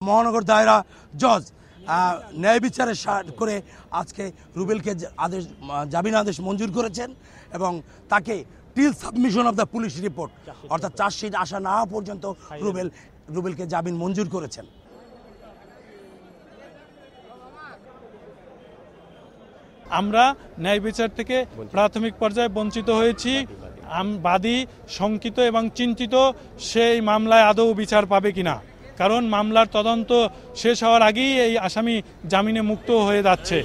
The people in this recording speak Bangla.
মহানগর দায়রা জজ ন্যায় বিচারের করে আজকে রুবেলকে জামিন আদেশ মঞ্জুর করেছেন এবং তাকে till submission of the police report অর্থাৎ চার্জশিট আসা না পর্যন্ত রুবেলকে জামিন মঞ্জুর করেছেন। আমরা ন্যায় বিচার থেকে প্রাথমিক পর্যায়ে বঞ্চিত হয়েছি। বাদী শঙ্কিত এবং চিন্তিত সেই মামলায় আদৌ বিচার পাবে কিনা, কারণ মামলার তদন্ত শেষ হওয়ার আগেই এই আসামি জামিনে মুক্ত হয়ে যাচ্ছে।